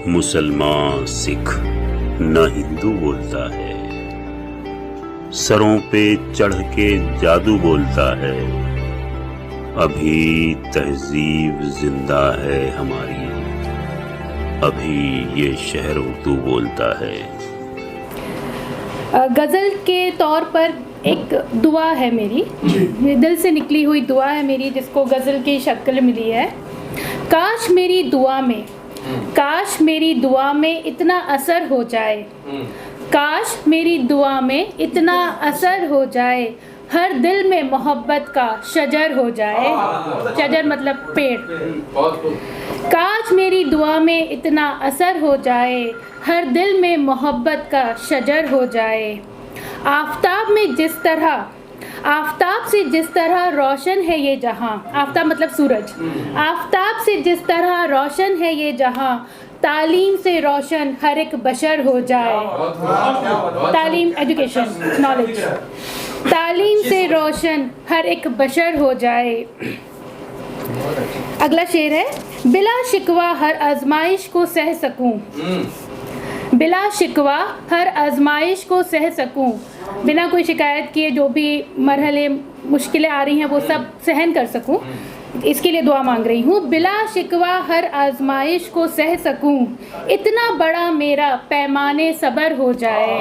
मुसलमान सिख न हिंदू बोलता है, सरों पे चढ़ के जादू बोलता है। अभी तहजीब जिंदा है हमारी, अभी ये शहर उर्दू बोलता है। गज़ल के तौर पर एक दुआ है मेरी, दिल से निकली हुई दुआ है मेरी, जिसको गज़ल की शक्ल मिली है। काश मेरी दुआ में, काश मेरी दुआ में इतना असर हो जाए, काश मेरी दुआ में इतना असर हो जाए, हर दिल में मोहब्बत का शजर हो जाए। शजर मतलब पेड़। काश मेरी दुआ में इतना असर हो जाए, हर दिल में मोहब्बत का शजर हो जाए। आफताब में जिस तरह, आफताब से जिस तरह रोशन है ये जहां, आफताब मतलब सूरज, आफताब से जिस तरह रोशन है ये जहां, तालीम से रोशन हर एक बशर हो जाए। तालीम एजुकेशन नॉलेज, तालीम से रोशन हर एक बशर हो जाए। अगला शेर है, बिला शिकवा हर आजमाइश को सह सकूं, बिला शिकवा हर आजमाइश को सह सकूं, बिना कोई शिकायत किए जो भी मरहले मुश्किलें आ रही हैं वो सब सहन कर सकूं, इसके लिए दुआ मांग रही हूँ। बिला शिकवा हर आजमाइश को सह सकूं, इतना बड़ा मेरा पैमाने सब्र हो जाए,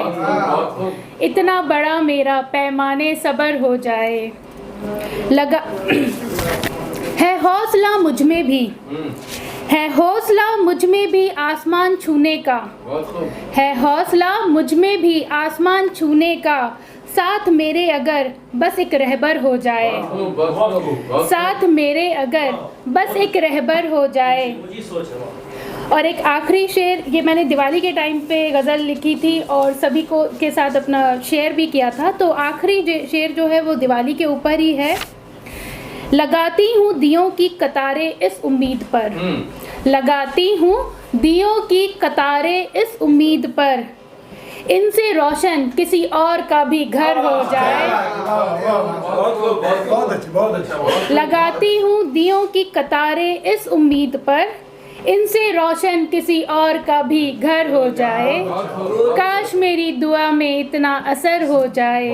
इतना बड़ा मेरा पैमाने सब्र हो जाए। लगा है हौसला मुझ में भी, है हौसला मुझ में भी आसमान छूने का, है हौसला मुझ में भी आसमान छूने का, साथ मेरे अगर बस एक रहबर हो जाए, साथ मेरे अगर बस एक रहबर हो जाए। और एक आखिरी शेर, ये मैंने दिवाली के टाइम पे गज़ल लिखी थी और सभी को के साथ अपना शेयर भी किया था, तो आखिरी शेर जो है वो दिवाली के ऊपर ही है। लगाती हूँ दियों की कतारें इस उम्मीद पर, लगाती हूँ दियों की कतारें इस उम्मीद पर, इनसे रोशन किसी और का भी घर हो जाए। लगाती हूँ दियों की कतारें इस उम्मीद पर, इनसे रोशन किसी और का भी घर हो जाए। काश मेरी दुआ में इतना असर हो जाए,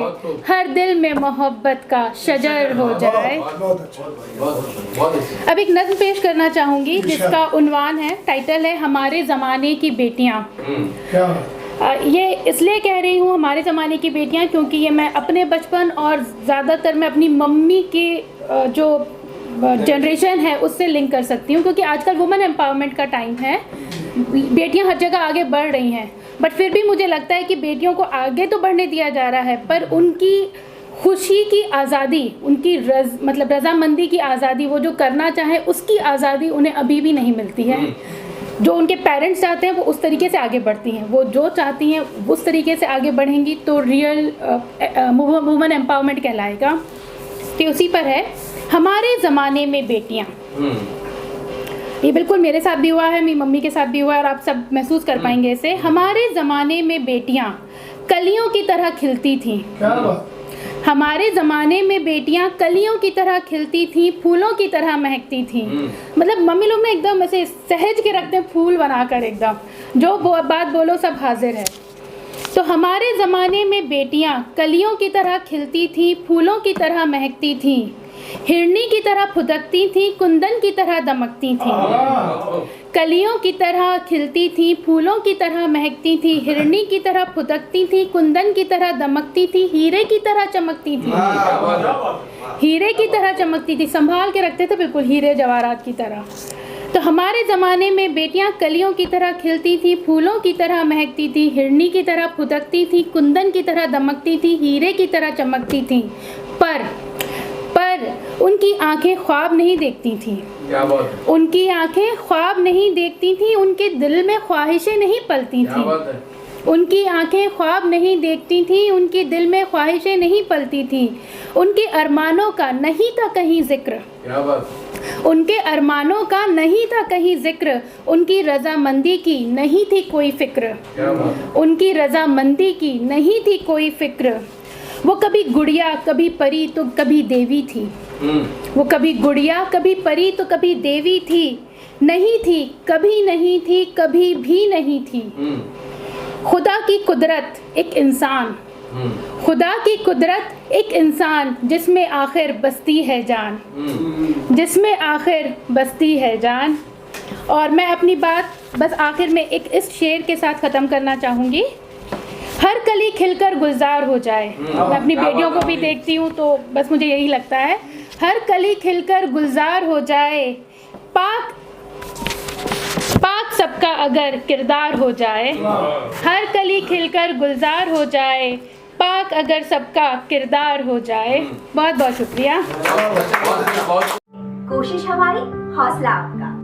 हर दिल में मोहब्बत का शजर हो जाए। अब एक नज़्म पेश करना चाहूँगी जिसका उन्वान है, टाइटल है हमारे ज़माने की बेटियाँ। ये इसलिए कह रही हूँ हमारे ज़माने की बेटियाँ क्योंकि ये मैं अपने बचपन और ज़्यादातर मैं अपनी मम्मी की जो जनरेशन है उससे लिंक कर सकती हूँ, क्योंकि आजकल वुमेन एम्पावरमेंट का टाइम है, बेटियाँ हर जगह आगे बढ़ रही हैं, बट फिर भी मुझे लगता है कि बेटियों को आगे तो बढ़ने दिया जा रहा है, पर उनकी खुशी की आज़ादी, उनकी मतलब रज़ामंदी की आज़ादी, वो जो करना चाहे उसकी आज़ादी उन्हें अभी भी नहीं मिलती है। जो उनके पेरेंट्स चाहते हैं वो उस तरीके से आगे बढ़ती हैं, वो जो चाहती हैं उस तरीके से आगे बढ़ेंगी तो रियल वुमेन एम्पावरमेंट कहलाएगा। तो उसी पर है हमारे ज़माने में बेटियाँ। ये बिल्कुल मेरे साथ भी हुआ है, मेरी मम्मी के साथ भी हुआ है और आप सब महसूस कर पाएंगे इसे। हमारे ज़माने में बेटियाँ कलियों की तरह खिलती थीं, हमारे ज़माने में बेटियां कलियों की तरह खिलती थीं, फूलों की तरह महकती थीं। मतलब मम्मी लोग ना एकदम ऐसे सहज के रखते हैं, फूल बनाकर एकदम, जो बात बोलो सब हाजिर है। तो हमारे ज़माने में बेटियां कलियों की तरह खिलती थीं, फूलों की तरह महकती थीं, हिरनी की तरह फुदकती थीं, कुंदन की तरह दमकती थीं। कलियों की तरह खिलती थीं, फूलों की तरह महकती थीं, हिरनी की तरह फुदकती थीं, कुंदन की तरह दमकती थीं, हीरे की तरह चमकती थीं, हीरे की तरह चमकती थी, संभाल के रखते थे बिल्कुल हीरे जवाहरात की तरह। तो हमारे ज़माने में बेटियां कलियों की तरह खिलती थी, फूलों की तरह महकती थी, हिरनी की तरह फुदकती थी, कुंदन की तरह दमकती थी, हीरे की तरह चमकती थी, पर उनकी आंखें ख्वाब नहीं देखती थीं। क्या बात है? उनकी आंखें ख्वाब नहीं देखती थीं, उनके दिल में ख्वाहिशें नहीं पलती थीं। उनकी आंखें ख्वाब नहीं देखती थीं, उनके दिल में ख्वाहिशें नहीं पलती थीं, उनके अरमानों का नहीं था कहीं जिक्र। क्या बात? उनके अरमानों का नहीं था कहीं जिक्र, उनकी रजामंदी की नहीं थी कोई फिक्र, उनकी रजामंदी की नहीं थी कोई फिक्र। वो कभी गुड़िया कभी परी तो कभी देवी थी, वो कभी गुड़िया कभी परी तो कभी देवी थी, नहीं थी कभी नहीं थी कभी भी नहीं थी। खुदा की कुदरत एक इंसान, खुदा की कुदरत एक इंसान, जिसमें आखिर बसती है जान, जिसमें आखिर बसती है जान। और मैं अपनी बात बस आखिर में एक इस शेर के साथ ख़त्म करना चाहूँगी। हर कली खिलकर गुलजार हो जाए, मैं अपनी बेटियों को भी देखती हूँ तो बस मुझे यही लगता है, हर कली खिलकर गुलजार हो जाए, पाक पाक सबका अगर किरदार हो जाए, हर कली खिलकर गुलजार हो जाए, पाक अगर सबका किरदार हो जाए। बहुत बहुत शुक्रिया। कोशिश हमारी, हौसला आपका।